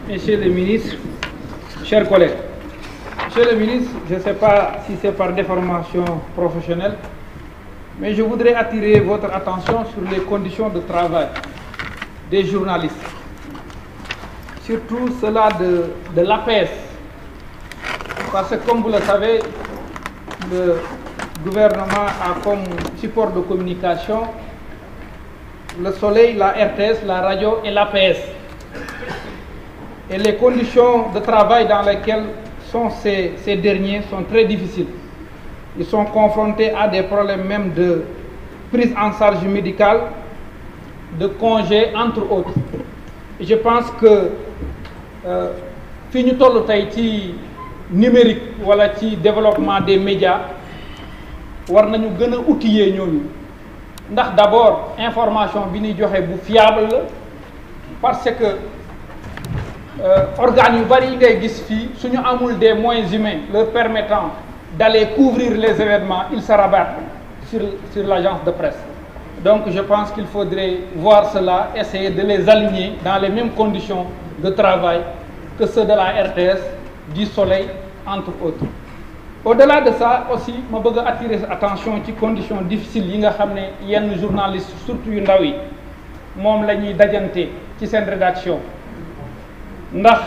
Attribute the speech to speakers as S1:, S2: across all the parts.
S1: Monsieur le ministre, chers collègues, Monsieur le ministre, je ne sais pas si c'est par déformation professionnelle, mais je voudrais attirer votre attention sur les conditions de travail des journalistes, surtout cela de l'APS, parce que comme vous le savez, le gouvernement a comme support de communication le Soleil, la RTS, la radio et l'APS. Et les conditions de travail dans lesquelles sont ces derniers sont très difficiles. Ils sont confrontés à des problèmes même de prise en charge médicale, de congés, entre autres. Et je pense que fi ñu toll tey ci numérique wala ci développement des médias war nañu gën a outiller ñooñu ndax d'abord information bi ñuy joxe bu fiable la parce que organes yu bari yi ngay gis fii suñu amul des moyens humains leur permettant d'aller couvrir les événements, ils se rabattent sur l'agence de presse. Donc je pense qu'il faudrait voir cela, essayer de les aligner dans les mêmes conditions de travail que ceux de la RTS, du Soleil, entre autres. Au-delà de ça aussi ma bëgg a attirer attention ci conditions difficiles yi nga xam ne yenn journalistes surtout yu ndaw yi moom la ñuy dajante ci seen rédaction ndax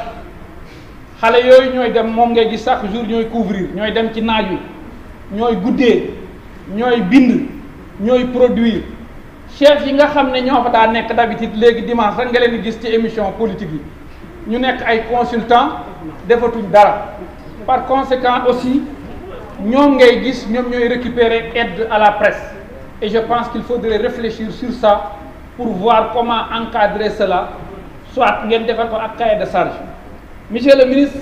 S1: xale yooyu ñooy dem moom ngay gis chaque jour ñooy couvrir ñooy dem ci naaj wi ñooy guddee ñooy bind ñooy produire chef yi nga xam ne ñoo fa daa nekk d'habitude léegi dimanche rek nga leen di gis ci émission politique yi ñu nekk ay consultants defatuñ dara par conséquent aussi ñoom ngay gis ñoom ñooy récupérer aide à la presse et je pense qu'il faudrait réfléchir sur ça pour voir comment encadrer cela soit ngeen defal ko ak cahier de charge. Monsieur le ministre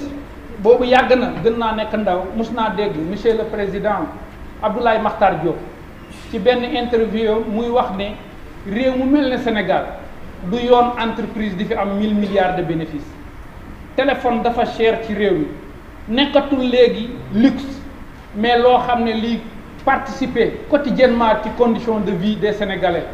S1: boobu yàgg na gën naa nekk ndaw mus naa dégg monsieur le président Abdoulaye Makhtar Diop ci benn interview muy wax ne réew mu mel ne Sénégal du yoon entreprise di fi am 1000 milliards de bénéfices téléphone dafa cher ci réew mi nekkatul léegi luxe mais loo xam ne lii participer quotidiennement ci conditions de vie des Sénégalais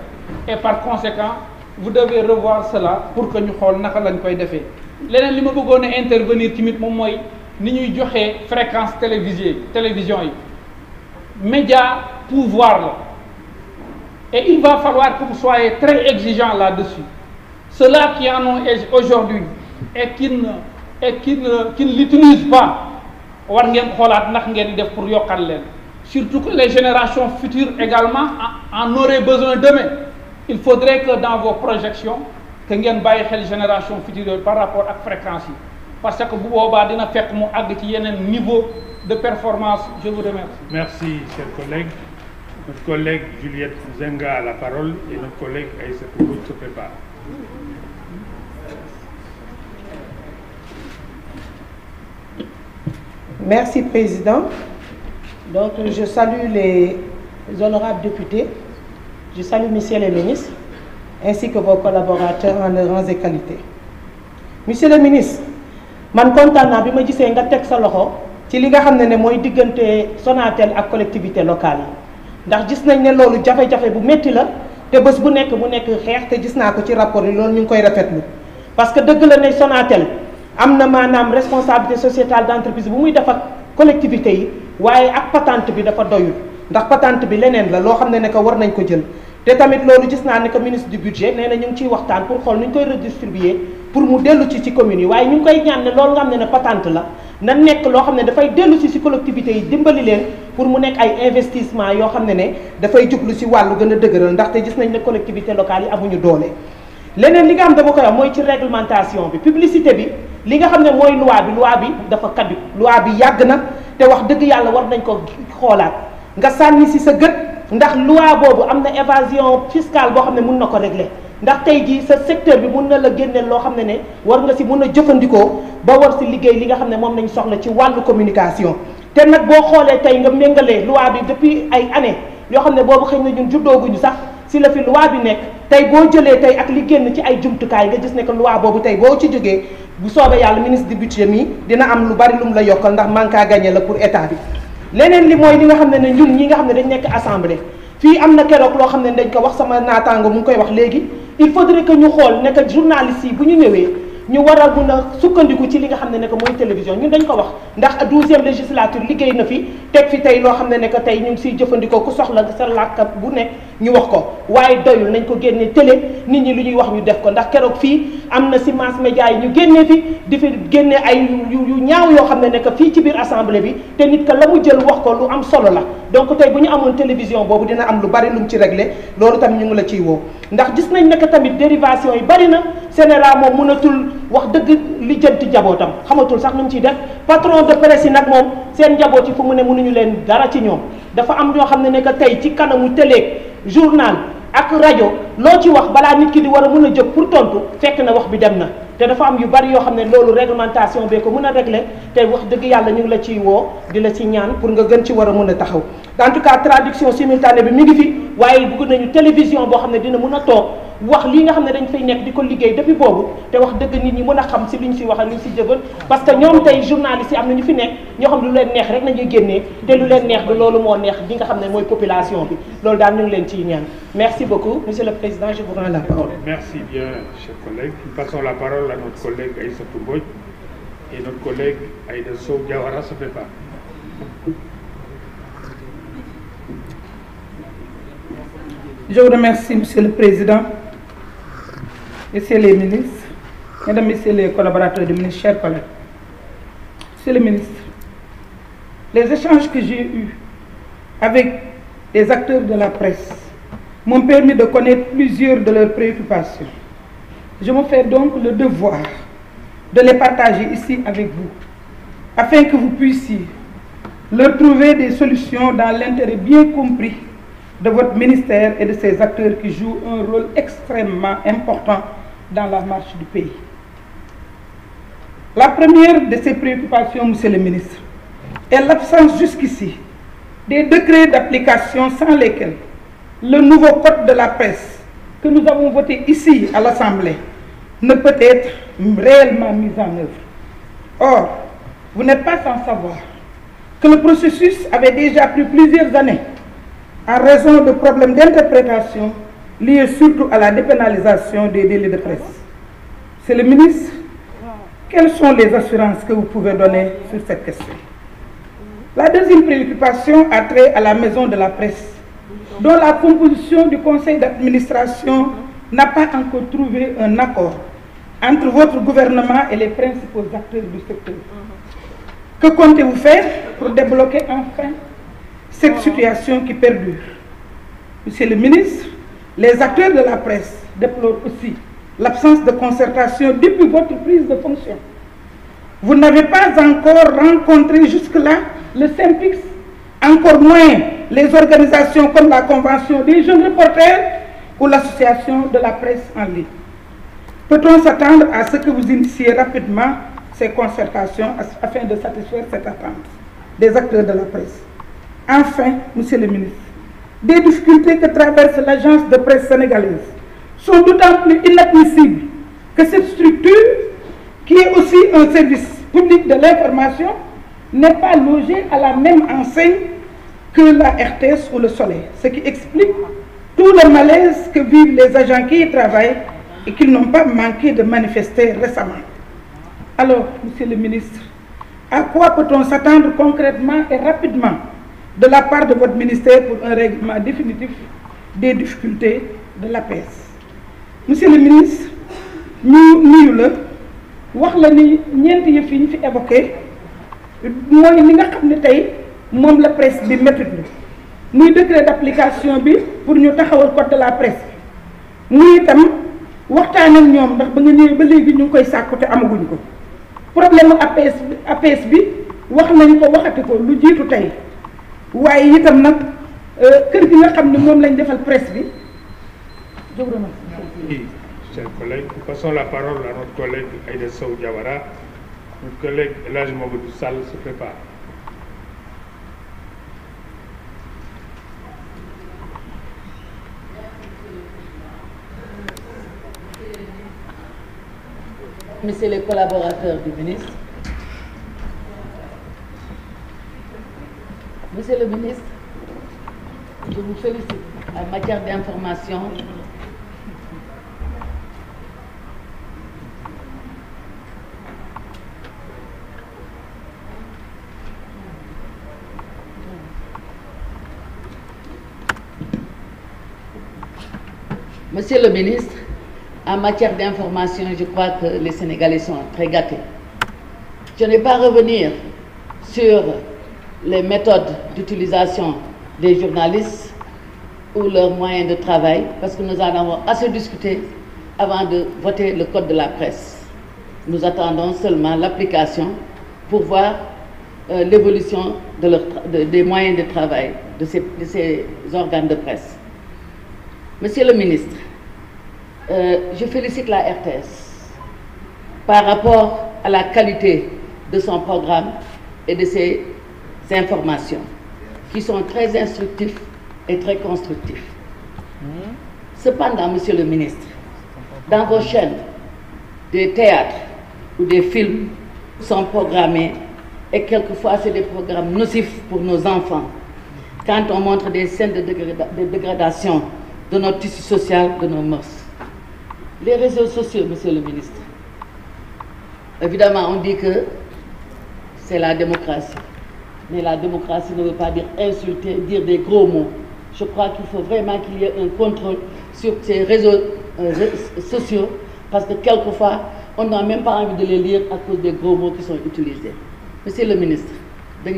S1: et par conséquent vous devez revoir cela pour que ñu xool naka lañ koy defee. leneen li ma bëggoon a intervenir tamit moom mooy ni ñuy joxe fréquence télévision yi média pouvoir la et il va falloir que vous soyez très exigeants là-dessus. Ceux-là qui en ont aujourd'hui et qui ne l'utilisent pas war ngeen xoolaat ndax ngeen di def pour yokkal leen surtout que les générations futures également en auraient besoin demain. Il faudrait que dans vos projections que ngeen bàyyi xel génération future yooyu par rapport ak fréquence yi parce que bu boobaa dina fekk mu àgg ci yeneen niveau de performance. Je vous remercie.
S2: Merci, chers collègues. Notre collègue Juliette Zenga a la parole et notre collègue Aïssatou Mbodj se prépare.
S3: Merci, Président. Donc, je salue les honorables députés. Je salue Monsieur le ministre, ainsi que vos collaborateurs en leurs rangs et qualités. Monsieur le ministre, man kontaan naa bi ma gisee nga teg sa loxo ci li nga xam ne mooy diggante Sonatel ak collectivité locale yi ndax gis nañ ne loolu jafe-jafe bu métti la te bés bu nekk xeex te gis naa ko ci rapport yi loolu ñu ngi koy rafetlu parce que dëgg la ne Sonatel am na maanaam responsabilité sociétale d'entreprise bu muy def ak collectivité yi waaye ak patente bi dafa doyul ndax patente bi leneen la loo xam ne que war nañ ko jël te tamit loolu gis naa ne que ministre du budget nee na ñu ngi ciy waxtaan pour xool nu ñu koy redistribuer pour mu dellu ci communes yi waaye ñu ngi koy ñaan ne loolu nga xam ne patente la na nekk loo xam ne dafay dellu ci collectivités yi dimbali leen pour mu nekk ay investissement yoo xam ne dafay jublu ci wàllu gën a dëgëral ndaxte gis nañ ne collectivités locales yi amuñu doole. leneen li nga xam dama koy wax mooy ci réglementation bi publicité bi li nga xam ne mooy loi bi dafa kaddu loi bi yàgg na te wax dëgg yàlla war nañ ko xoolaat nga sànni ci sa gët ndax loi boobu am na évasion fiscale boo xam ne mun na ko régler ndax tey jii sa secteur bi mun na la génneel loo xam ne war nga ci mun a jëfandikoo ba war ci liggéey li nga xam ne moom nañ soxla ci wàllu communication. te nag boo xoolee tey nga méngalee loi bi depuis ay années yoo xam ne boobu xëy na ñun juddooguñu sax ci la fi loi bi nekk tey boo jëlee tey ak li génn ci ay jumtukaay nga gis ne que loi boobu tey boo ci jógee bu soobee yàlla ministre du budget mi dina am lu bari lu mu la yokkal ndax manque à gagner la pour état bi. leneen li mooy li nga xam ne ñun ñi nga xam ne dañ nekk assemblée fii am na keroog loo xam ne dañ ko wax sama naataango mu ngi koy wax léegi il faudrait que ñu xool ne que journalistes yi bu ñu ñëwee ñu war a mun a sukkandiku ci li nga xam ne que mooy télévision ñun dañ ko wax ndax 12e législature liggéey na fi teg fi tey loo xam ne que tey ñu ngi siy jëfandikoo ku soxla sa làkk bu nekk ñu wax ko waaye doyul nañ ko génne télé nit ñi lu ñuy wax ñu def ko ndax keroog fii am na si mass média yi ñu génnee fi di fi génne ay yu ñaaw yoo xam ne que fii ci biir assemblée bi te nit ka la mu jël wax ko lu am solo la donc tey bu ñu amoon télévision boobu dina am lu bari lu mu ci réglé loolu tamit ñu ngi la ciy woo ndax gis nañ ne que tamit dérivation yi bari na Sénégal moom mënatul wax dëgg li jënti njabootam xamatul sax nu mu ciy def patron de presse yi nag moom seen njaboot yi fu mu ne mënuñu leen dara ci ñoom dafa am ñoo xam ne que tey ci kanamu télé journal ak rajo loo ci wax balaa nit ki di war a mën a jóg pour tontu fekk na wax bi dem na te dafa am yu bari yoo xam ne loolu réglementation bee ko mën a régler te wax dëgg yàlla ñu ngi la ciy woo di la ci ñaan pour nga gën ci war a mën a taxaw en tout cas traduction simultanée bi mi ngi fi waaye bëgg nañu télévision boo xam ne dina mën a toog wax lii nga xam ne dañ fay nekk di ko liggéey depuis boobu te wax dëgg nit ñi mën a xam si li ñu si wax ak li ñu si jëfal parce que ñoom tey journalistes yi am na ñu fi nekk ñoo xam ne lu leen neex rek nañuy génnee te lu leen neex du loolu moo neex li nga xam ne mooy population bi loolu daal ñu ngi leen ciy ñaan merci beaucoup monsieur le président je vous rends la parole.
S2: Merci bien chers collègues. Nous passons la parole à notre collègue Aïssatou Mbodj et notre collègue Aïda Sow Diawara se prépare.
S4: Je vous remercie, Monsieur le Président, Messieurs les ministres, Mesdames, Messieurs les collaborateurs du ministre, chers collègues. Monsieur le ministre, les échanges que j'ai eus avec les acteurs de la presse m'ont permis de connaître plusieurs de leurs préoccupations. Je me fais donc le devoir de les partager ici avec vous, afin que vous puissiez leur trouver des solutions dans l'intérêt bien compris de votre ministère et de ses acteurs qui jouent un rôle extrêmement important dans la marche du pays. La première de ces préoccupations, Monsieur le ministre, est l'absence jusqu'ici des décrets d'application sans lesquels le nouveau code de la presse que nous avons voté ici à l'Assemblée ne peut être réellement mis en œuvre. Or, vous n'êtes pas sans savoir que le processus avait déjà pris plusieurs années en raison de problèmes d'interprétation liés surtout à la dépénalisation des délits de presse. Monsieur le ministre, quelles sont les assurances que vous pouvez donner sur cette question? La deuxième préoccupation a trait à la maison de la presse, dont la composition du conseil d'administration n'a pas encore trouvé un accord entre votre gouvernement et les principaux acteurs du secteur. Que comptez-vous faire pour débloquer enfin cette situation qui perdure? Monsieur le ministre, les acteurs de la presse déplorent aussi l'absence de concertation depuis votre prise de fonction. Vous n'avez pas encore rencontré jusque-là le SYNPICS, encore moins les organisations comme la Convention des jeunes reporters ou l'Association de la presse en ligne. Peut-on s'attendre à ce que vous initiez rapidement ces concertations afin de satisfaire cette attente des acteurs de la presse? Enfin, Monsieur le ministre, des difficultés que traverse l'agence de presse sénégalaise sont d'autant plus inadmissibles que cette structure, qui est aussi un service public de l'information, n'est pas logée à la même enseigne que la RTS ou le Soleil, ce qui explique tout le malaise que vivent les agents qui y travaillent et qu'ils n'ont pas manqué de manifester récemment. Alors, Monsieur le ministre, à quoi peut-on s'attendre concrètement et rapidement de la part de votre ministère pour un règlement définitif des difficultés de l'APS? Monsieur le ministre, nous nuyu la wax la ni ñeenti yëf yi ñu fi évoqué mooy li nga xam ne tey moom la presse bi métti muy décret d'application bi pour ñu taxawal code de la presse muy itam waxtaan ak ñoom ndax ba nga ñëwee ba léegi ñu ngi koy sàkku te amaguñ ko problème mu APS bi wax nañ ko waxati ko lu jiitu tey waaye itam nag kër gi nga xam ne moom lañ defal presse bi. Je vous remercie.
S2: Chers collègues, nous passons la parole à notre collègue Aïda Sow Diawara. Notre collègue El Hadj Mamadou Sall se prépare.
S5: Messieurs les collaborateurs du ministre, Monsieur le ministre, je vous félicite en matière d'information. Monsieur le ministre, en matière d'information, je crois que les Sénégalais sont très gâtés. Je ne vais pas revenir sur les méthodes d'utilisation des journalistes ou leurs moyens de travail, parce que nous en avons assez discuté avant de voter le code de la presse. Nous attendons seulement l'application pour voir l'évolution des moyens de travail de ces organes de presse. Monsieur le ministre, je félicite la RTS par rapport à la qualité de son programme et de ses informations, qui sont très instructifs et très constructifs. Cependant, monsieur le ministre, dans vos chaînes, des théâtres ou des films sont programmés et quelquefois c'est des programmes nocifs pour nos enfants quand on montre des scènes de dégradation de notre tissu social, de nos mœurs. Les réseaux sociaux, monsieur le ministre, évidemment on dit que c'est la démocratie, mais la démocratie ne veut pas dire insulter, dire des gros mots. Je crois qu'il faut vraiment qu'il y ait un contrôle sur ces réseaux sociaux, parce que quelquefois, on n'a même pas envie de les lire à cause des gros mots qui sont utilisés. Monsieur le ministre, je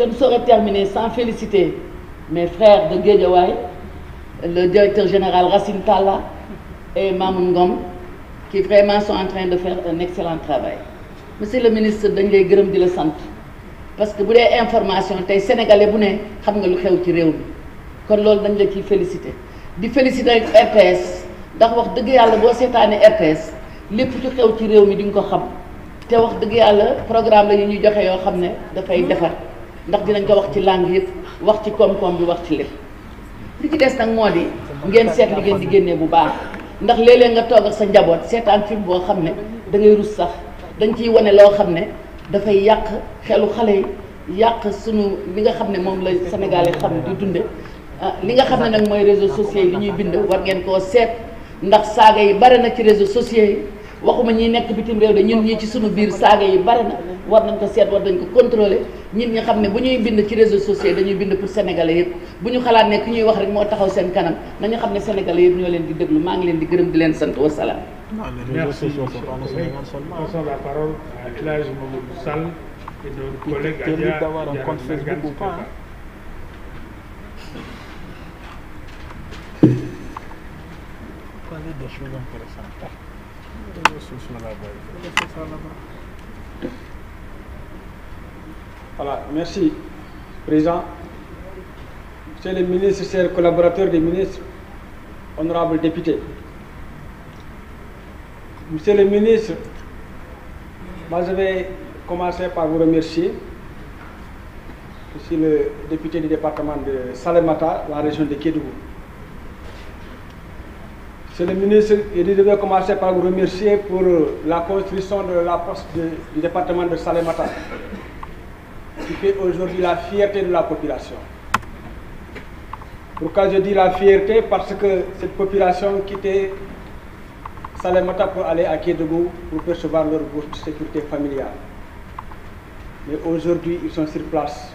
S5: ne saurais terminer sans féliciter mes frères de Guédiawaye, le directeur général Racine Talla et Mamoun Ngom, qui vraiment sont en train de faire un excellent travail. Monsieur le ministre, je vous remercie parce que bu dee information tey sénégalais bu ne xam nga lu xew ci réew mi kon loolu dañ la ciy félicité di félicité rek RTS ndax wax dëgg yàlla boo seetaanee RTS lépp ci xew ci réew mi di nga ko xam te wax dëgg yàlla programme la ñu ñuy joxe yoo xam ne dafay defar ndax dinañ ko wax ci langue yëpp wax ci koom-koom bi wax ci lépp li ci des nag moo di ngeen seet li ngeen di génnee bu baax ndax léeg-léeg nga toog ak sa njaboot seetaan film boo xam ne da ngay rus sax dañ ciy wane loo xam ne dafay yàq xelu xale yi yàq sunu li nga xam ne moom la Sénégalais xam di dunde li nga xam ne nag mooy réseaux sociaux yi li ñuy bind war ngeen koo seet ndax saaga yi bare na ci réseaux sociaux yi waxuma ñi nekk bitim réew de ñun ñii ci sunu biir saaga yi bare na war nañ ko seet war nañ ko contrôler ñit ñi xam ne bu ñuy bind ci réseaux sociaux yi dañuy bind pour Sénégalais yëpp bu ñu xalaat ne ki ñuy wax rek moo taxaw seen kanam nañu xam ne Sénégalais yëpp ñoo leen di déglu maa ngi leen di gërëm di leen sant wasalaam.
S2: Merci. Passons la parole à El Hadj Mamadou Sall et notre collègue Adja
S6: d'avoir un compte Facebook ou pas. Parler des choses intéressantes.
S1: Voilà, merci, Président. Monsieur le ministre, chers collaborateurs des ministres, honorables députés. Monsieur le ministre, moi je vais commencer par vous remercier. Je suis le député du département de Salémata, la région de Kédougou. Monsieur le ministre, je vais commencer par vous remercier pour la construction de la poste du département de Salémata, qui fait aujourd'hui la fierté de la population. Pourquoi je dis la fierté? Parce que cette population quittait Salémata pour aller à Kédougou pour percevoir leur bourse de sécurité familiale. Mais aujourd'hui, ils sont sur place.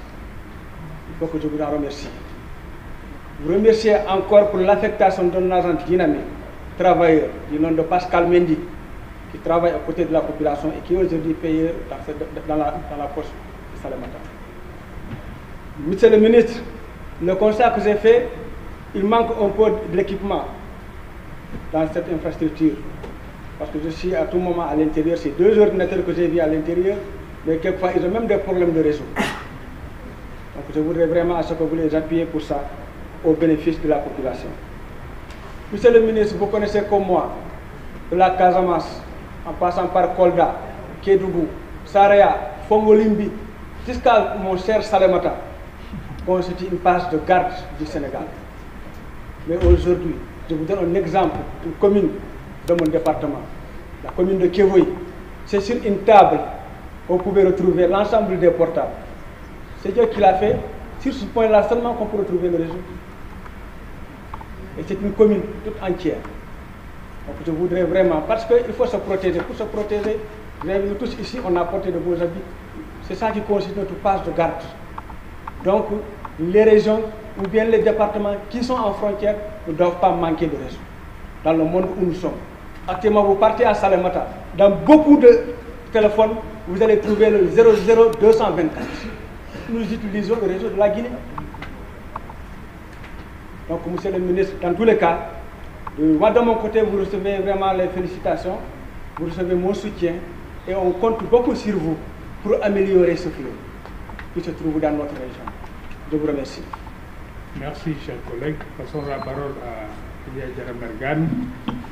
S1: Il faut que je vous en remercie. Vous remercier encore pour l'affectation d'un agent dynamique, travailleur, du nom de Pascal Mendy, qui travaille à côté de la population et qui est aujourd'hui payé dans la poche de Salémata. Monsieur le ministre, le constat que j'ai fait, il manque un peu de l'équipement dans cette infrastructure. Parce que je suis à tout moment à l'intérieur, c'est 2 ordinateurs que j'ai vus à l'intérieur, mais quelquefois ils ont même des problèmes de réseau. Donc je voudrais vraiment à ce que vous les appuyez pour ça, au bénéfice de la population. Monsieur le ministre, vous connaissez comme moi, de la Casamance, en passant par Kolda, Kédougou, Saraya, Fongolimbi, jusqu'à mon cher Salémata, constitue une base de garde du Sénégal. Mais aujourd'hui, je vous donne un exemple, une commune de mon département, la commune de Kévoï. C'est sur une table, vous pouvez retrouver l'ensemble des portables. C'est Dieu qui l'a fait, sur ce point-là seulement qu'on peut retrouver le réseau. Et c'est une commune toute entière. Donc je voudrais vraiment, parce qu'il faut se protéger. Pour se protéger, nous tous ici, on a porté de beaux habits. C'est ça qui constitue notre base de garde. Donc,
S7: les régions ou bien les départements qui sont en frontière ne doivent pas manquer de réseau. Dans le monde où nous sommes. Actuellement, vous partez à Salémata, dans beaucoup de téléphones, vous allez trouver le 00224. Nous utilisons le réseau de la Guinée. Donc, monsieur le ministre, dans tous les cas, moi de mon côté, vous recevez vraiment les félicitations, vous recevez mon soutien et on compte beaucoup sur vous pour améliorer ce flot qui se trouve dans notre région. Je vous remercie.
S2: Merci, chers collègues. Passons la parole à Ilia Djaramergan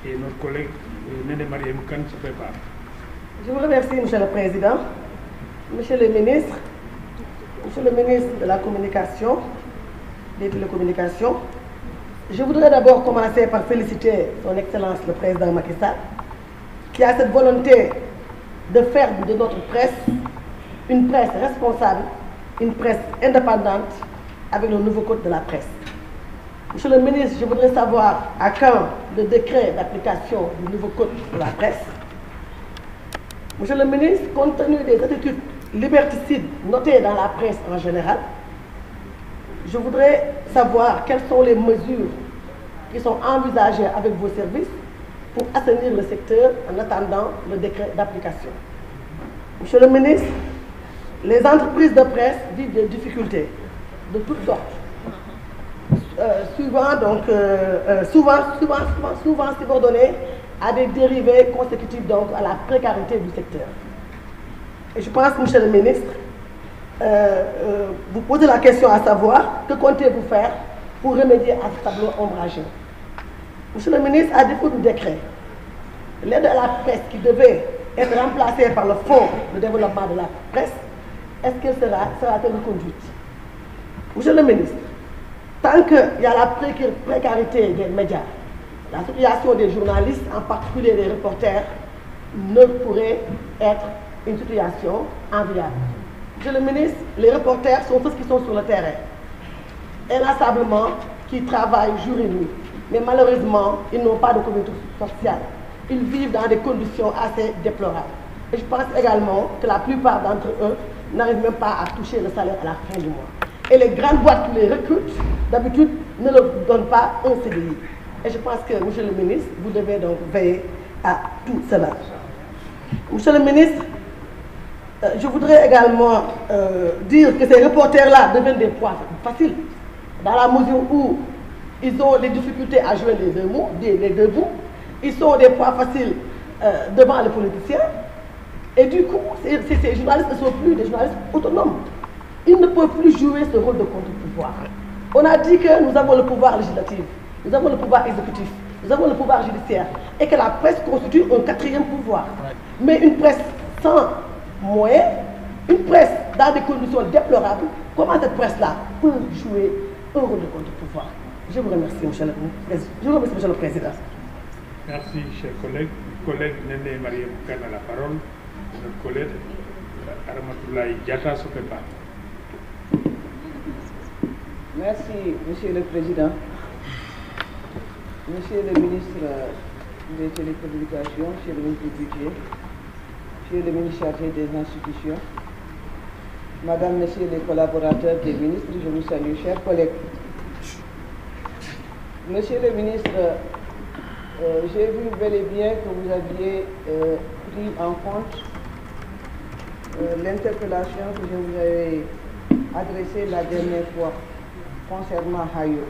S2: et notre collègue Néné Mariam Kane se prépare.
S3: Je vous remercie, Monsieur le Président, Monsieur le Ministre de la Communication, des télécommunications. Je voudrais d'abord commencer par féliciter Son Excellence le Président Macky Sall, qui a cette volonté de faire de notre presse une presse responsable, une presse indépendante avec le nouveau code de la presse. Monsieur le ministre, je voudrais savoir à quand le décret d'application du nouveau code de la presse. Monsieur le ministre, compte tenu des attitudes liberticides notées dans la presse en général, je voudrais savoir quelles sont les mesures qui sont envisagées avec vos services pour assainir le secteur en attendant le décret d'application. Monsieur le ministre, les entreprises de presse vivent des difficultés de toutes sortes, souvent subordonnées à des dérivés consécutifs donc à la précarité du secteur. Et je pense, monsieur le ministre, vous posez la question à savoir que comptez-vous faire pour remédier à ce tableau ombragé. Monsieur le ministre, à défaut du décret, l'aide à la presse qui devait être remplacée par le fonds de développement de la presse, est-ce qu'elle sera-t-elle reconduite? Monsieur le ministre, tant qu'il y a la précarité des médias, la situation des journalistes, en particulier des reporters, ne pourrait être une situation enviable. Monsieur le ministre, les reporters sont ceux qui sont sur le terrain, inlassablement, qui travaillent jour et nuit. Mais malheureusement, ils n'ont pas de couverture sociale. Ils vivent dans des conditions assez déplorables. Et je pense également que la plupart d'entre eux n'arrivent même pas à toucher le salaire à la fin du mois. Et les grandes boîtes qui les recrutent, d'habitude, ne leur donnent pas un CDI. Et je pense que, monsieur le ministre, vous devez donc veiller à tout cela. Monsieur le ministre, je voudrais également dire que ces reporters-là deviennent des proies faciles, dans la mesure où ils ont des difficultés à jouer les deux bouts. Ils sont des proies faciles devant les politiciens. Et du coup, ces journalistes ne sont plus des journalistes autonomes. Ils ne peuvent plus jouer ce rôle de contre-pouvoir. On a dit que nous avons le pouvoir législatif, nous avons le pouvoir exécutif, nous avons le pouvoir judiciaire, et que la presse constitue un quatrième pouvoir. Mais une presse sans moyens, une presse dans des conditions déplorables, comment cette presse-là peut jouer un rôle de contre-pouvoir? Je vous remercie, monsieur le Président.
S2: Merci, chers collègues. Collègue Néné Mariam Kane a la parole. Notre collègue Aramatoulaye Diatta se prépare.
S8: Merci, Monsieur le Président. Monsieur le ministre des Télécommunications, Monsieur le ministre du Budget, Monsieur le ministre chargé des institutions, Madame, Messieurs les collaborateurs des ministres, je vous salue, chers collègues. Monsieur le ministre, j'ai vu bel et bien que vous aviez pris en compte l'interpellation que je vous avais adressée la dernière fois concernant Hayo.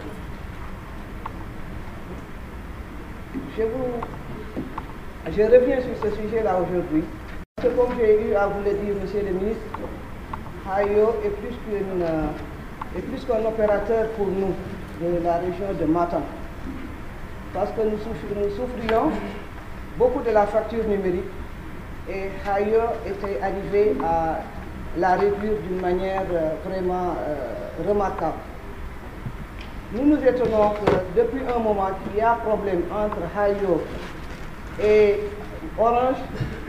S8: Je reviens sur ce sujet-là aujourd'hui. Parce que comme j'ai eu à vous le dire, monsieur le ministre, Hayo est plus qu'un opérateur pour nous de la région de Matam. Parce que nous souffrions beaucoup de la facture numérique et Hayo était arrivé à la réduire d'une manière vraiment remarquable. Nous nous étonnons que depuis un moment qu'il y a problème entre Hayo et Orange,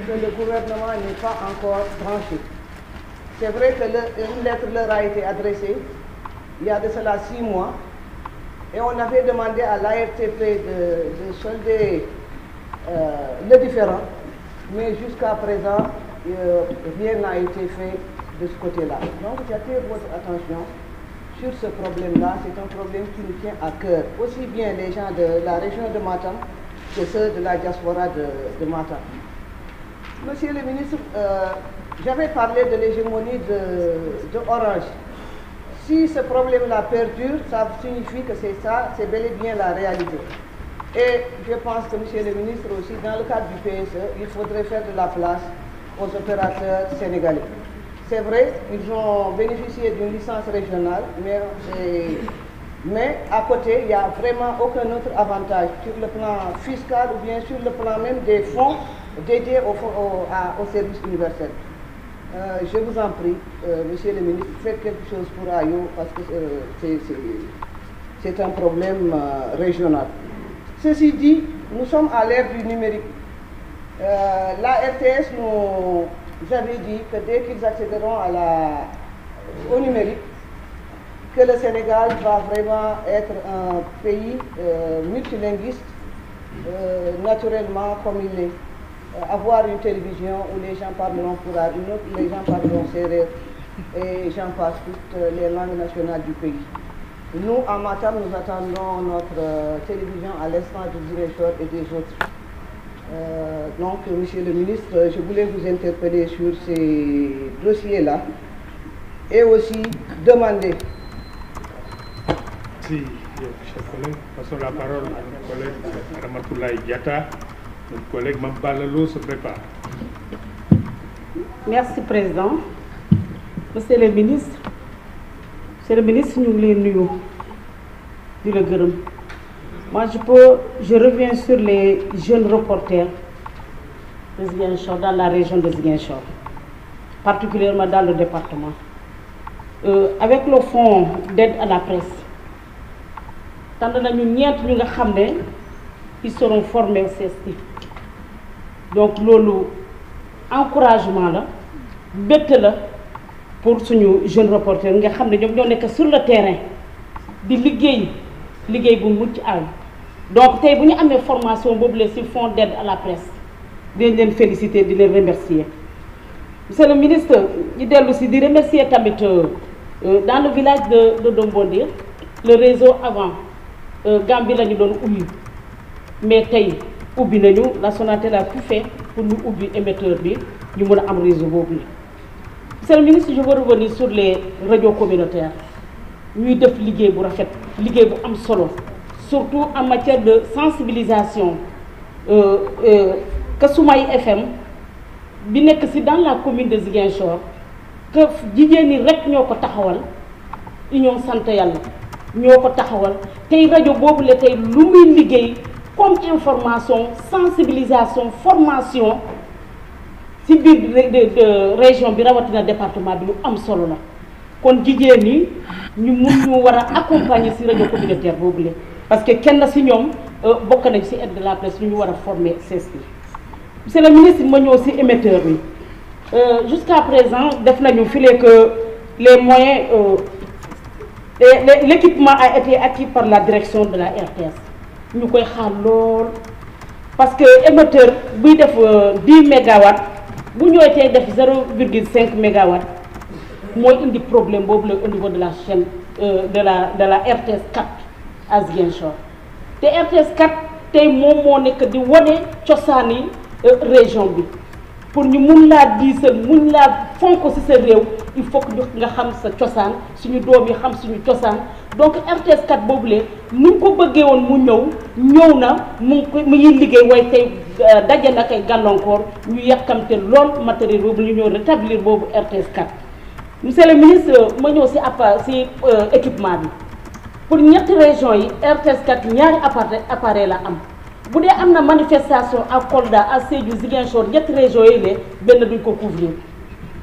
S8: que le gouvernement n'est pas encore tranché. C'est vrai que une lettre leur a été adressée il y a de cela 6 mois et on avait demandé à l'ARTP de solder le différend, mais jusqu'à présent, rien n'a été fait de ce côté-là. Donc j'attire votre attention sur ce problème-là. C'est un problème qui nous tient à cœur, aussi bien les gens de la région de Matam que ceux de la diaspora de Matam. Monsieur le ministre, j'avais parlé de l'hégémonie de Orange. Si ce problème-là perdure, ça signifie que c'est ça, c'est bel et bien la réalité. Et je pense que, monsieur le ministre, aussi, dans le cadre du PSE, il faudrait faire de la place aux opérateurs sénégalais. C'est vrai, ils ont bénéficié d'une licence régionale, mais à côté, il n'y a vraiment aucun autre avantage sur le plan fiscal ou bien sur le plan même des fonds dédiés au service universel. Je vous en prie, monsieur le ministre, faites quelque chose pour Ayo parce que c'est un problème régional. Ceci dit, nous sommes à l'ère du numérique. La RTS nous avait dit que dès qu'ils accéderont au numérique, que le Sénégal va vraiment être un pays multilinguiste, naturellement comme il est. Avoir une télévision où les gens parleront Pulaar, une autre, les gens parleront Serer, et j'en passe toutes les langues nationales du pays. Nous, en Matam, nous attendons notre télévision à l'instant de Ziguinchor et des autres. Donc, monsieur le ministre, je voulais vous interpeller sur ces dossiers-là et aussi demander.
S2: Merci, chers collègues. Passons la parole à notre collègue Ramatoulaye Diatta. Notre collègue Mambalalo se prépare.
S3: Merci, Président. Monsieur le ministre, nous voulons nous. Moi, je reviens sur les jeunes reporters de Ziguinchor, dans la région de Ziguinchor, particulièrement dans le département. Avec le fonds d'aide à la presse, ils seront formés au CST. Donc, lolo encouragement là, bête là pour nos jeunes reporters. Nous sommes sur le terrain, di liggéey bu mucc ay. Donc, tay bu ñu amé formation bobu le ci fonds d'aide à la presse. Dañ leen féliciter, di leen remercier. Monsieur le ministre, ñu déllu ci di remercier tamit dans le village de Dombondir, le réseau avant Gambie lañu doon ubbi. Mais tay ubbi nañu la Sonatel a tout fait pour nous ubbi émetteur bi ñu mëna am réseau bobu. Monsieur le ministre, je veux revenir sur les radios communautaires. Ñuy def liggéey bu rafet, liggéey bu am solo, surtout en matière de sensibilisation. Que Soumaï FM bi nekk ci dans la commune de Ziguinchor, que jigéen ñi rek ñoko taxawal, union sant Yalla ñoko taxawal, tay radio bobu le tay lu muy liggéey comme information, sensibilisation, formation ci biir de région bi rawatina département bi lu am solo la. Kon jigéen ñi ñu accompagner ci radio communautaire bobu parce que kenn ci ñom bokk nañ ci aide de la presse ñu wara former CSP. Monsieur le ministre, ma ñëw ci émetteur bi jusqu'à présent def nañu filé que les moyens l'équipement a été acquis par la direction de la RTS. Ñu koy xaar lool parce que émetteur buy def 10 mégawatts bu ñëwee tay def 0,5 mégawatts moy indi problème bobu au niveau de la chaîne de la RTS 4 à Ziguinchor. Té RTS 4 tay mom mo nek di woné ciosani région bi pour ñu mun la diisal mun la fonko ci sa réew il faut que nga xam sa ciosan suñu doom yi xam suñu ciosan. Donc RTS 4 boobule nu ko bëggee woon mu ñëw na mu ngi liggéey way tey daje na kay gàllankoor ñu yàkkamte lool matériel boobu ñu ñëw rétablir boobu RTS 4. Monsieur le ministre, ma ñëw si équipement bi pour ñetti régions yi RTS 4 ñaari appareil la am bu dee am na manifestation à Kolda à Sédhiou Ziguinchor ñetti régions yi le benn duñ ko couvrir.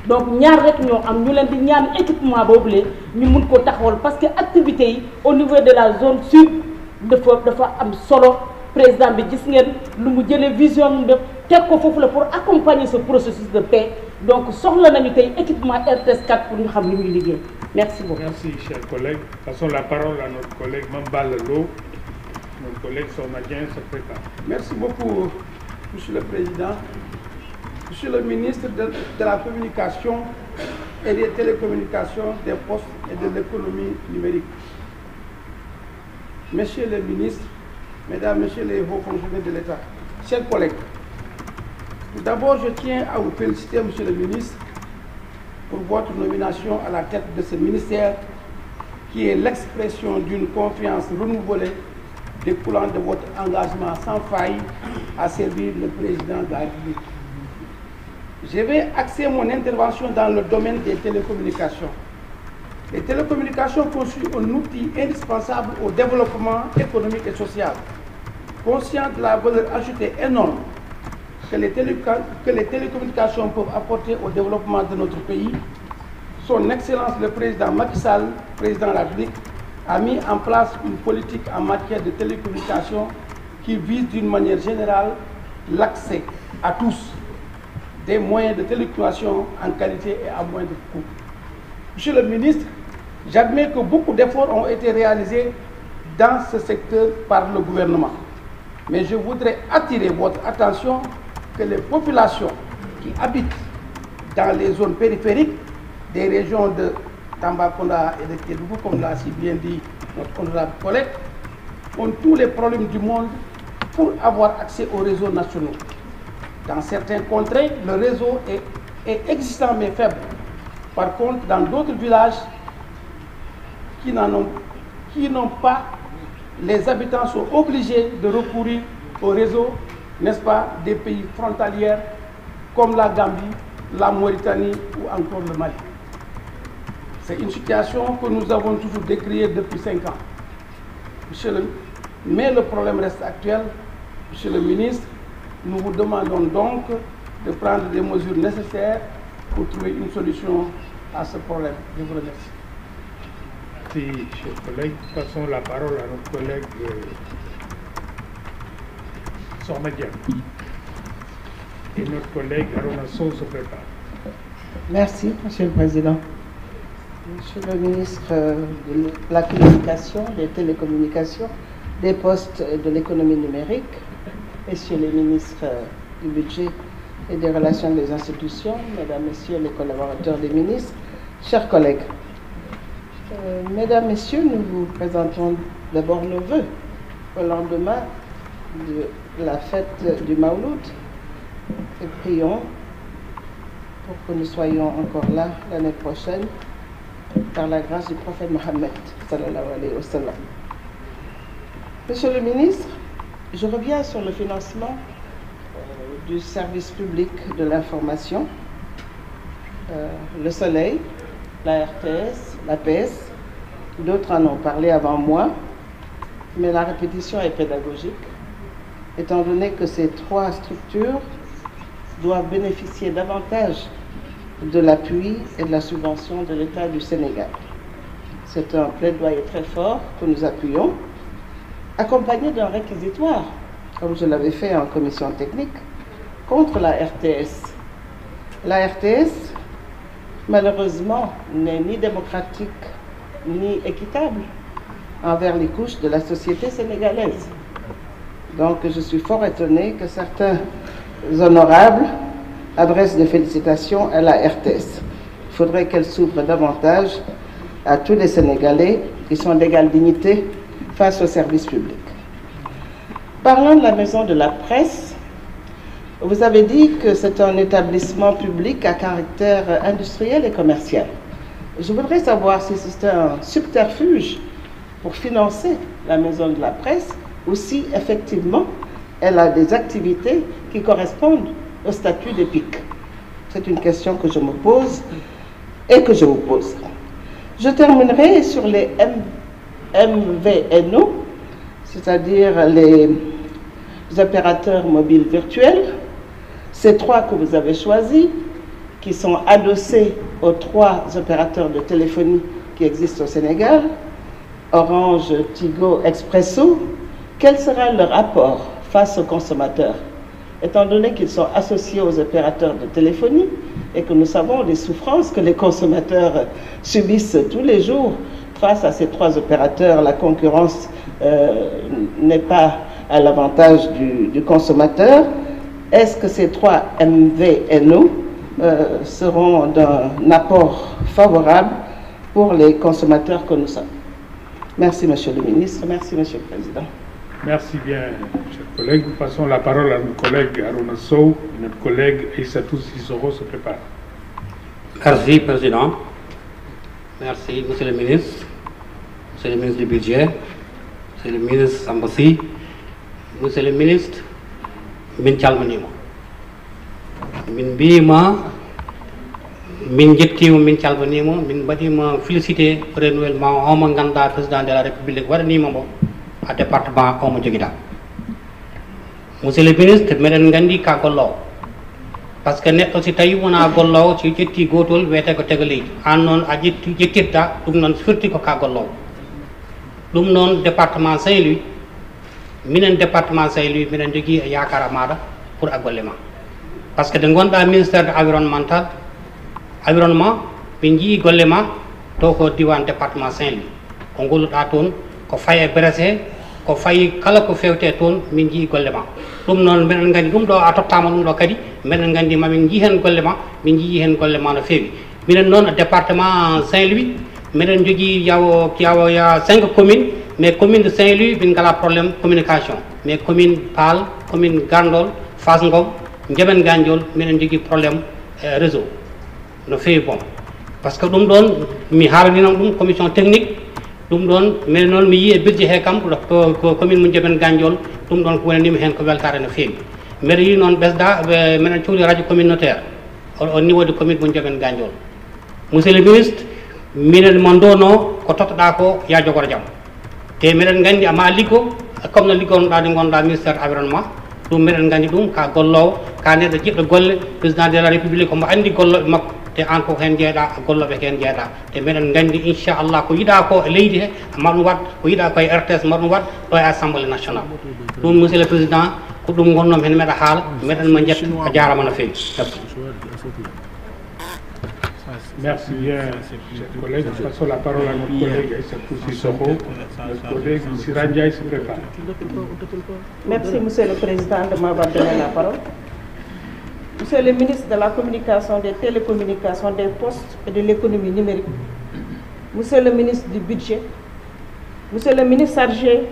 S3: Donc ñaar rek ñoo am ñu leen di ñaan équipement boobule ñu mun ko taxawal parce que activité yi au niveau de la zone sud dafa am solo président bi gis ngeen lu mu jëlee vision de teg ko foofu la pour accompagner ce processus de paix. Donc soxla nañu tey équipement RTS 4 pour ñu xam li muy liggéey. Merci beaucoup.
S2: Merci chers collègues. Passons la parole à notre collègue Mambalalo. Notre collègue Sonadien se prépare.
S7: Merci beaucoup, Monsieur le Président. Monsieur le ministre de la Communication,
S9: et des télécommunications, des postes et de l'économie numérique. Messieurs les ministres, Mesdames, Messieurs les hauts fonctionnaires de l'État, chers collègues, tout d'abord, je tiens à vous féliciter, Monsieur le ministre, pour votre nomination à la tête de ce ministère qui est l'expression d'une confiance renouvelée découlant de votre engagement sans faille à servir le président de la République. Je vais axer mon intervention dans le domaine des télécommunications. Les télécommunications constituent un outil indispensable au développement économique et social. Conscient de la valeur ajoutée énorme que les télécommunications peuvent apporter au développement de notre pays, son Excellence le président Macky Sall, président de la République, a mis en place une politique en matière de télécommunications qui vise d'une manière générale l'accès à tous des moyens de télécommunication en qualité et à moindre coût. Monsieur le ministre, j'admets que beaucoup d'efforts ont été réalisés dans ce secteur par le gouvernement. Mais je voudrais attirer votre attention que les populations qui habitent dans les zones périphériques des régions de Tambacounda et de Kédougou, comme l'a si bien dit notre honorable collègue, ont tous les problèmes du monde pour avoir accès aux réseaux nationaux. Dans certains contrées, le réseau est existant mais faible. Par contre, dans d'autres villages qui n'ont pas, les habitants sont obligés de recourir au réseau, n'est-ce pas, des pays frontaliers comme la Gambie, la Mauritanie ou encore le Mali. C'est une situation que nous avons toujours décriée depuis 5 ans. Mais le problème reste actuel. Monsieur le ministre, nous vous demandons donc de prendre des mesures nécessaires pour trouver une solution à ce problème. Je vous remercie.
S2: Merci, chers collègues. Passons la parole à notre collègue Sormadia. Et notre collègue Arona Sow se prépare.
S3: Merci, Monsieur le Président. Monsieur le ministre de la Communication, des Télécommunications, des Postes et de l'économie numérique, Messieurs les ministres du Budget et des Relations des institutions, Mesdames, Messieurs les collaborateurs des ministres, chers collègues. Mesdames, Messieurs, nous vous présentons d'abord nos vœux au lendemain de la fête du Mawlud et prions pour que nous soyons encore là l'année prochaine par la grâce du prophète Mohammed sallallahu alayhi wa sallam. Monsieur le ministre, je reviens sur le financement du service public de l'information, le Soleil, la RTS, la PS, d'autres en ont parlé avant moi, mais la répétition est pédagogique, étant donné que ces 3 structures doivent bénéficier davantage de l'appui et de la subvention de l'État du Sénégal. C'est un plaidoyer très fort que nous appuyons, accompagné d'un réquisitoire, comme je l'avais fait en commission technique, contre la RTS. La RTS, malheureusement, n'est ni démocratique ni équitable envers les couches de la société sénégalaise. Donc je suis fort étonné que certains honorables adressent des félicitations à la RTS. Il faudrait qu'elle s'ouvre davantage à tous les Sénégalais qui sont d'égale dignité face au service public. Parlant de la maison de la presse, vous avez dit que c'est un établissement public à caractère industriel et commercial. Je voudrais savoir si c'est un subterfuge pour financer la maison de la presse ou si effectivement elle a des activités qui correspondent au statut d'EPIC. C'est une question que je me pose et que je vous pose. Je terminerai sur les MVNO, c'est-à-dire les opérateurs mobiles virtuels, ces 3 que vous avez choisis, qui sont adossés aux 3 opérateurs de téléphonie qui existent au Sénégal, Orange, Tigo, Expresso. Quel sera leur apport face aux consommateurs, étant donné qu'ils sont associés aux opérateurs de téléphonie et que nous savons les souffrances que les consommateurs subissent tous les jours face à ces 3 opérateurs. La concurrence n'est pas à l'avantage du consommateur. Est-ce que ces 3 MVNO seront d'un apport favorable pour les consommateurs que nous sommes. Merci, Monsieur le ministre. Merci, Monsieur le Président.
S2: Merci bien, chers collègues. Nous passons la parole à notre collègue Harouna Sow. Notre collègue Aïssatou Sissoko se prépare.
S10: Merci, Président. Merci, Monsieur le ministre. Monsieur le ministre du Budget. Monsieur le ministre Sambassi. Monsieur le ministre, min calminima. Min bima, min jettima, min calminima, min badima félicité renouvellement homo ganda président de la République waɗanima mo à département homo joguiɗa. Monsieur le ministre, meɗen gandi ka gollowo. Par que neɗɗo si tawi wona gollowo si ƴetti gotol wiyete ko tega leydi an noon a ƴettirta ɗum noon firti ko ka gollowo. Ɗum noon département Saint-Louis, minen département Saint-Louis minen jogui yakara maɗa pour a golle ma. Par que de gonɗa ministère de environnement min jii golle ma to ko diwan département Saint-Louis ko golluɗa toon ko faye Bérésé ko fayi kala ko fewte toon min jii golle ma. Ɗum noon minen gandi ɗum ɗo a tottama ɗum ɗo kadi minen gandi mamin jii hen golle ma, min jii hen golle ma no fewi. Minen noon département Saint-Louis minen jogui yawoya 5 communes, mais commune de Saint-Louis min ngala probléme communication, mais commune Pal, commune Gandol, Fass Ngom, Ndiében Gandiol minen jogui probléme réseau no fewi bon. Par que ɗum ɗon mi haalaninom ɗum commission technique ɗum ɗon minen noon mi yi e budget he kam ko commune mo Ndiében Gandiol ɗum ɗon ko wonanima hen ko weltare no fewi. Mbeɗa yi noon ɓesda minen cuhli radio communautaire au niveau de commune mo Ndiében Gandiol. Monsieur le ministre, minen mo ndono ko tottoɗa ko ya jogoro jaam. Te minen gandi ama liggo comme no liggonoɗa nde gonɗa ministère de environnement, ɗum minen gandi ɗum ka gollowo ka neɗɗo jiɗɗo golle président de la république omo andi golloɓe makko te an ko hen jeeɗa golloɓe ko hen jeeɗa. Te minen gandi inchallah ko yiɗa ko e leydi he ma ɗum wat, ko yiɗa ko e RTS ma ɗum wat ɗo e assemblée nationale. Ɗum monsieur le président ko ɗum gonnom hen meɗa haala meɗen mo jetta a jarama no fewi.
S2: Merci bien, chers collègues. Nous passons la parole à notre collègue Aïssatou Sissoko. Notre collègue Sirandiaï se prépare.
S3: Merci, Monsieur le Président, de m'avoir donné la parole. Monsieur le ministre de la Communication, des Télécommunications, des Postes et de l'économie numérique, Monsieur le ministre du Budget, Monsieur le ministre chargé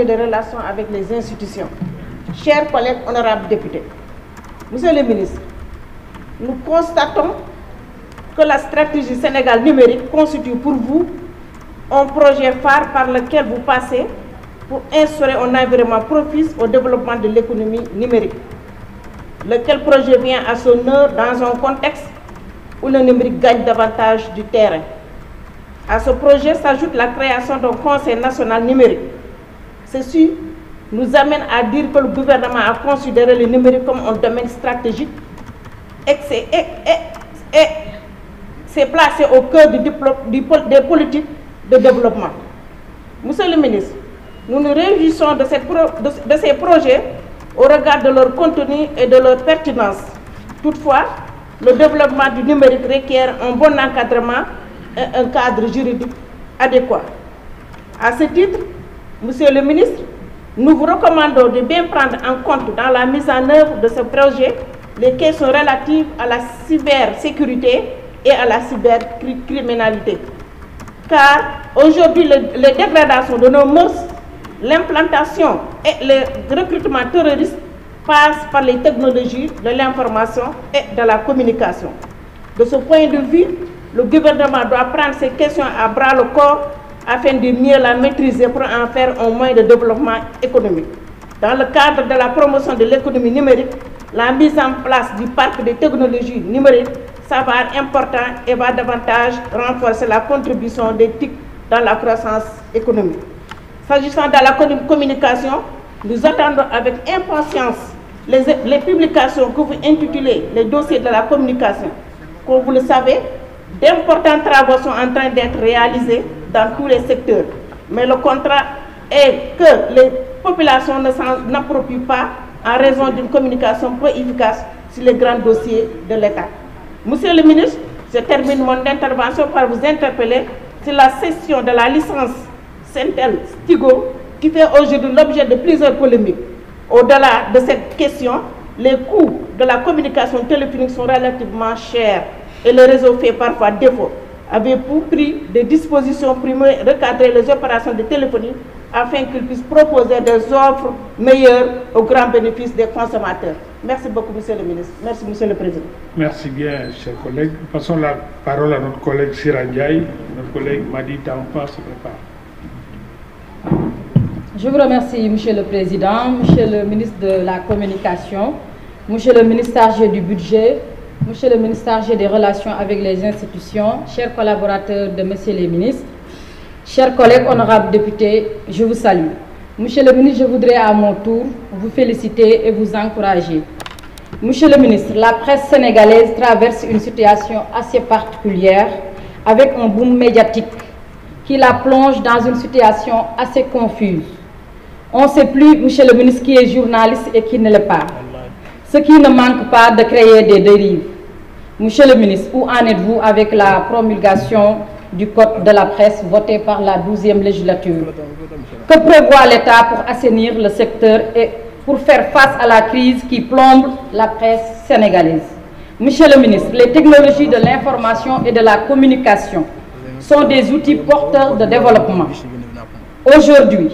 S3: des relations avec les institutions, chers collègues honorables députés, Monsieur le ministre, nous constatons que la stratégie Sénégal numérique constitue pour vous un projet phare par lequel vous passez pour instaurer un environnement propice au développement de l'économie numérique. Lequel projet vient à son heure dans un contexte où le numérique gagne davantage du terrain. À ce projet s'ajoute la création d'un Conseil national numérique. Ceci nous amène à dire que le gouvernement a considéré le numérique comme un domaine stratégique et c'est placé au cœur des politiques de développement. Monsieur le ministre, nous nous réjouissons de ces projets au regard de leur contenu et de leur pertinence. Toutefois, le développement du numérique requiert un bon encadrement et un cadre juridique adéquat. À ce titre, Monsieur le ministre, nous vous recommandons de bien prendre en compte dans la mise en œuvre de ce projet les questions relatives à la cybersécurité et à la cybercriminalité. Car aujourd'hui, les dégradations de nos mœurs, l'implantation et le recrutement terroriste passent par les technologies de l'information et de la communication. De ce point de vue, le gouvernement doit prendre ces questions à bras le corps afin de mieux la maîtriser pour en faire un moyen de développement économique. Dans le cadre de la promotion de l'économie numérique, la mise en place du parc de technologies numériques s'avère important et va davantage renforcer la contribution des TIC dans la croissance économique. S'agissant de la communication, nous attendons avec impatience les publications que vous intitulez les dossiers de la communication. Comme vous le savez, d'importants travaux sont en train d'être réalisés dans tous les secteurs. Mais le contrat est que les populations ne s'en approprient pas en raison d'une communication peu efficace sur les grands dossiers de l'État. Monsieur le ministre, je termine mon intervention par vous interpeller sur la cession de la licence Sentel-Tigo qui fait aujourd'hui l'objet de plusieurs polémiques. Au-delà de cette question, Les coûts de la communication téléphonique sont relativement chers et le réseau fait parfois défaut. Avez-vous pris des dispositions pour recadrer les opérations de téléphonie afin qu'ils puissent proposer des offres meilleures au grand bénéfice des consommateurs? Merci beaucoup, Monsieur le ministre. Merci, Monsieur le Président.
S2: Merci bien, chers collègues. Passons la parole à notre collègue Sirandiaï. Notre collègue Madi Damfa se prépare.
S11: Je vous remercie, Monsieur le Président, Monsieur le ministre de la Communication, Monsieur le ministre chargé du Budget, Monsieur le ministre chargé des Relations avec les institutions, chers collaborateurs de Monsieur les ministres, chers collègues honorables députés, je vous salue. Monsieur le ministre, je voudrais à mon tour vous féliciter et vous encourager. Monsieur le ministre, la presse sénégalaise traverse une situation assez particulière avec un boom médiatique qui la plonge dans une situation assez confuse. On ne sait plus, Monsieur le ministre, qui est journaliste et qui ne l'est pas. Ce qui ne manque pas de créer des dérives. Monsieur le ministre, où en êtes-vous avec la promulgation du Code de la presse voté par la 12e législature? Que prévoit l'État pour assainir le secteur et pour faire face à la crise qui plombe la presse sénégalaise? Monsieur le ministre, les technologies de l'information et de la communication sont des outils porteurs de développement. Aujourd'hui,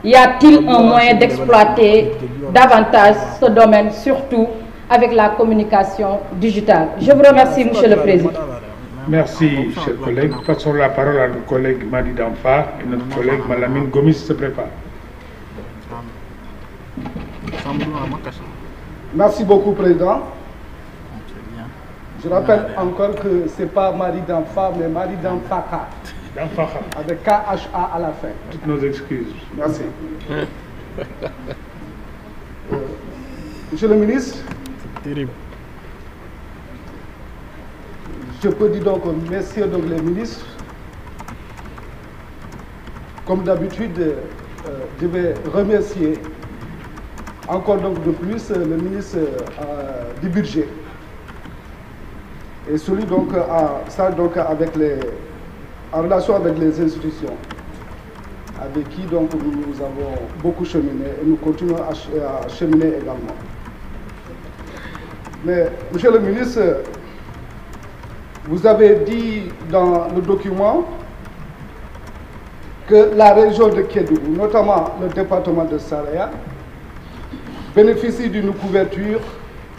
S11: y a-t-il un moyen d'exploiter davantage ce domaine, surtout avec la communication digitale? Je vous remercie, Monsieur le Président.
S2: Merci, chers collègues. Passons la parole à notre collègue Madi Damfa et notre collègue Malamine Gomis se prépare.
S9: Merci beaucoup, Président. Je rappelle encore que ce n'est pas Madi Damfa, mais Madi Damfaka. Avec KHA à la fin.
S2: Toutes nos excuses.
S9: Merci. Monsieur le ministre,
S6: terrible.
S9: Je peux dire donc, messieurs donc les ministres, comme d'habitude, je vais remercier encore donc de plus le ministre du budget et celui donc, ça donc avec en relation avec les institutions avec qui donc nous avons beaucoup cheminé et nous continuons à cheminer également. Mais Monsieur le ministre, vous avez dit dans le document que la région de Kédougou, notamment le département de Saraya, bénéficie d'une couverture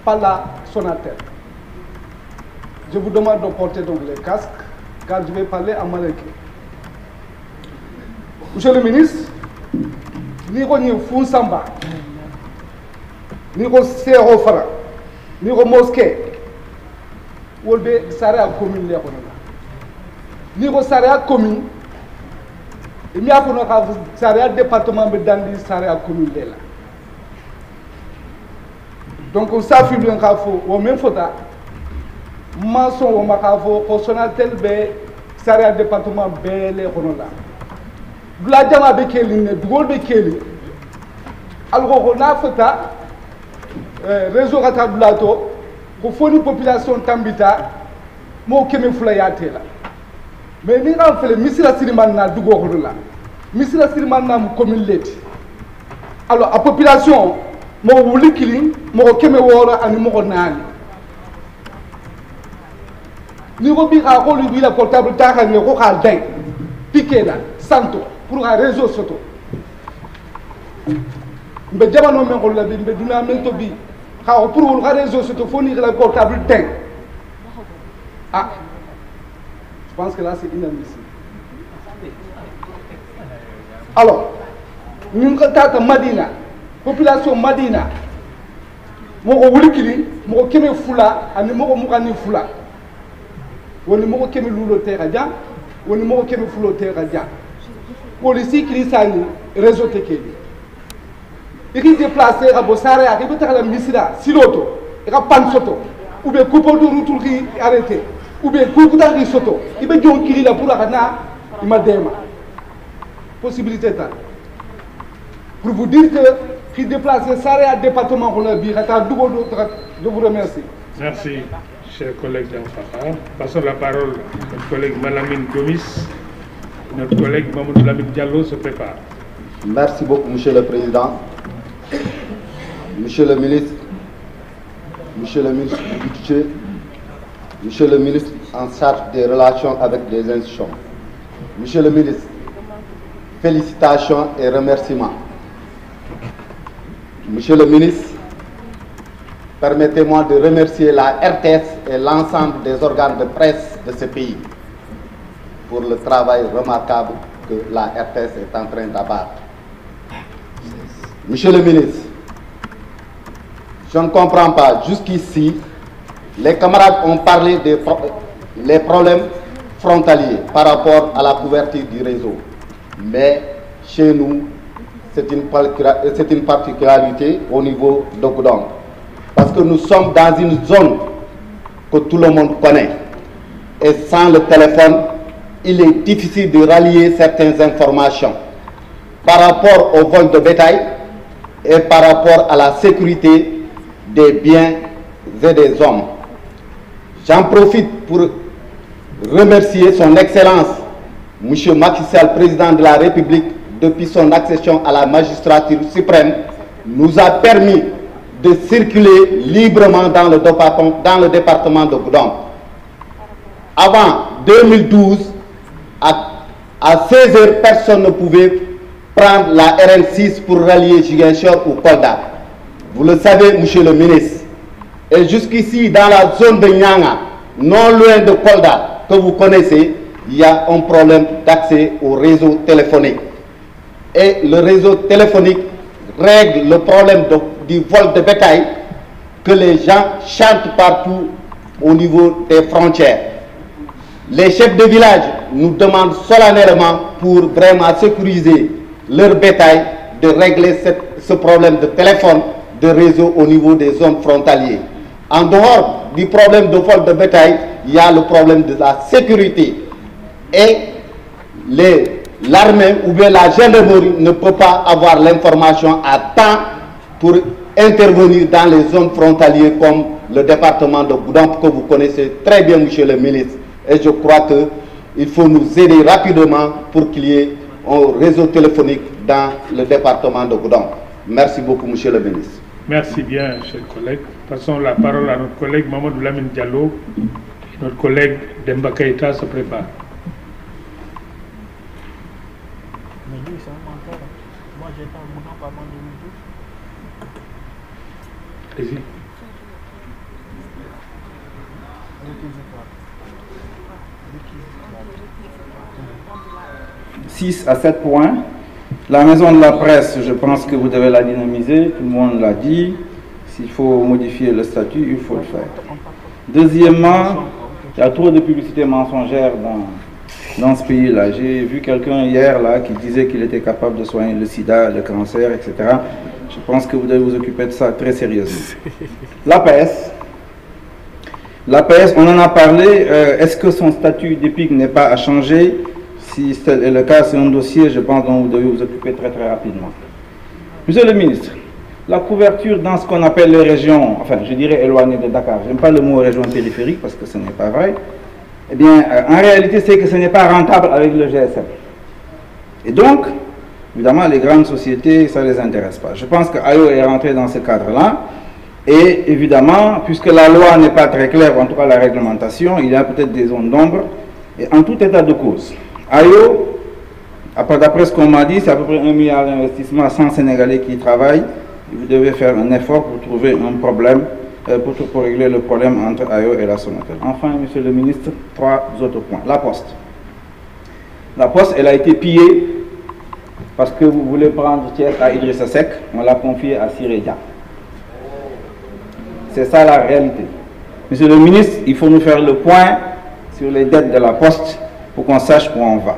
S9: par la Sonatel. Je vous demande de porter donc les casques, car je vais parler en malaiké. Monsieur le ministre, ni ko Founsamba, ni ko Sero Fara, ni ko mosquée, wolbe Saraya commune les ni ko Saraya commune, et mi a kono ka Saraya département be dandi Saraya commune les là. Donc ça fait bien qu'il faut au même faute maçon au makavo au Sonatel be Saraya département be les konola. Bla jama be keli ne dugol be keli. Alors on a fait réseau kata blato ko foni population tambita mo keme fulayate la. Mais ni nga fele misira siriman na dugo konola. Misira siriman na mu commune leti. Alors la population mo wuli kili mo keme wora ani mo nani. Ni ko bi ka ko lu bi la portable ta ka ne ko ka dai. Piqué là santo pour un réseau soto. Mbe jamano men ko la bi mbe duna men to bi ka ko pour un réseau soto foni la portable dai. Ah. Je pense que là c'est inadmissible. Alors, nous avons Madina, population Madina, moko wulikili, moko keme fula, ani moko mukani fula. Woni moko keme lulo terra dia, woni moko keme fulo terra dia. Police qui sani réseau tekeli. Iri déplacer à Bossare, à Ribota la misira, siloto, et à Pansoto, ou bien coupeau de route qui arrêté, ou bien coupeau de soto, il peut dire qu'il a pour la rana, il m'a déma. Possibilité là. Pour vous dire que qui déplace Saré à département pour le bir, je vous remercie.
S2: Merci, chers collègues d'Anfara. Passons la parole à notre collègue Malamine Gomis. Notre collègue Mamoudou Lamine Diallo se prépare.
S12: Merci beaucoup, Monsieur le Président. Monsieur le ministre, Monsieur le ministre du Budget, Monsieur le ministre en charge des relations avec les institutions, Monsieur le ministre, félicitations et remerciements. Monsieur le ministre, permettez-moi de remercier la RTS et l'ensemble des organes de presse de ce pays pour le travail remarquable que la RTS est en train d'abattre. Monsieur le ministre, je ne comprends pas, jusqu'ici, les camarades ont parlé des problèmes frontaliers par rapport à la couverture du réseau. Mais chez nous, c'est une particularité au niveau de Goudomp. Parce que nous sommes dans une zone que tout le monde connaît. Et sans le téléphone, il est difficile de rallier certaines informations par rapport au vol de bétail et par rapport à la sécurité des biens et des hommes. J'en profite pour remercier son Excellence, M. Macky Sall, président de la République, depuis son accession à la magistrature suprême, nous a permis de circuler librement dans le département de Goudomp. Avant 2012, à 16 h, personne ne pouvait prendre la RN6 pour rallier Ziguinchor ou Kolda. Vous le savez, monsieur le ministre. Et jusqu'ici, dans la zone de Nyanga, non loin de Kolda, que vous connaissez, il y a un problème d'accès au réseau téléphonique. Et le réseau téléphonique règle le problème du vol de bétail que les gens chantent partout au niveau des frontières. Les chefs de village nous demandent solennellement, pour vraiment sécuriser leur bétail, de régler ce problème de téléphone, de réseau au niveau des zones frontalières. En dehors du problème de vol de bétail, il y a le problème de la sécurité. Et l'armée ou bien la gendarmerie ne peut pas avoir l'information à temps pour intervenir dans les zones frontalières comme le département de Goudomp que vous connaissez très bien, monsieur le ministre. Et je crois qu'il faut nous aider rapidement pour qu'il y ait un réseau téléphonique dans le département de Goudomp. Merci beaucoup, monsieur le ministre.
S2: Merci bien, chers collègues. Passons la parole à notre collègue Mamadou Lamine Diallo. Notre collègue Demba Keïta se prépare.
S6: Mais lui, c'est un menteur. Moi, j'étais en Goudomp avant 2012.
S2: Allez-y.
S13: 6 à 7 points. La maison de la presse, je pense que vous devez la dynamiser, tout le monde l'a dit. S'il faut modifier le statut, il faut le faire. Deuxièmement, il y a trop de publicité mensongère dans ce pays-là. J'ai vu quelqu'un hier là, qui disait qu'il était capable de soigner le sida, le cancer, etc. Je pense que vous devez vous occuper de ça très sérieusement. L'APS, on en a parlé. Est-ce que son statut d'EPIC n'est pas à changer? Si tel est le cas, c'est un dossier, je pense, dont vous devez vous occuper très très rapidement. Monsieur le ministre, la couverture dans ce qu'on appelle les régions, enfin je dirais éloignées de Dakar, je n'aime pas le mot région périphérique parce que ce n'est pas vrai, eh bien en réalité c'est que ce n'est pas rentable avec le GSM. Et donc, évidemment les grandes sociétés, ça ne les intéresse pas. Je pense que AYO est rentré dans ce cadre-là, et évidemment, puisque la loi n'est pas très claire, en tout cas la réglementation, il y a peut-être des zones d'ombre, et en tout état de cause. AYO, d'après ce qu'on m'a dit, c'est à peu près 1 milliard d'investissements, 100 Sénégalais qui travaillent. Vous devez faire un effort pour trouver un problème, pour régler le problème entre AYO et la Sonatel. Enfin, monsieur le ministre, 3 autres points. La Poste. La Poste, elle a été pillée parce que vous voulez prendre Thiès à Idrissa Seck, on l'a confiée à Siré Dia. C'est ça la réalité. Monsieur le ministre, il faut nous faire le point sur les dettes de la Poste pour qu'on sache où on va.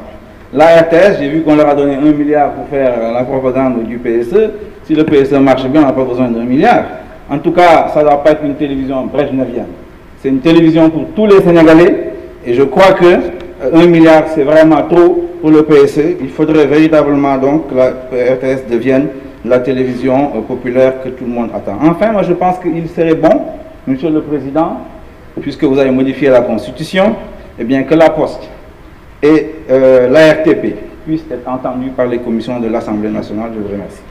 S13: La RTS, j'ai vu qu'on leur a donné 1 milliard pour faire la propagande du PSE. Si le PSE marche bien, on n'a pas besoin d'1 milliard. En tout cas, ça ne doit pas être une télévision brejnevienne. C'est une télévision pour tous les Sénégalais. Et je crois que 1 milliard, c'est vraiment trop pour le PSE. Il faudrait véritablement donc que la RTS devienne la télévision populaire que tout le monde attend. Enfin, moi je pense qu'il serait bon, Monsieur le Président, puisque vous avez modifié la Constitution, eh bien que la Poste et la RTP puissent être entendus par les commissions de l'Assemblée nationale. Je vous remercie.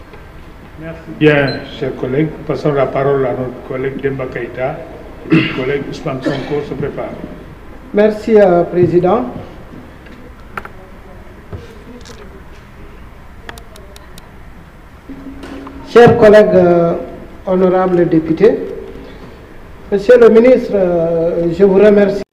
S2: Merci bien, chers collègues. Passons la parole à notre collègue Demba Keïta. Notre collègue Ousmane Sonko se prépare.
S14: Merci, Président. Chers collègues honorables députés, Monsieur le ministre, je vous remercie.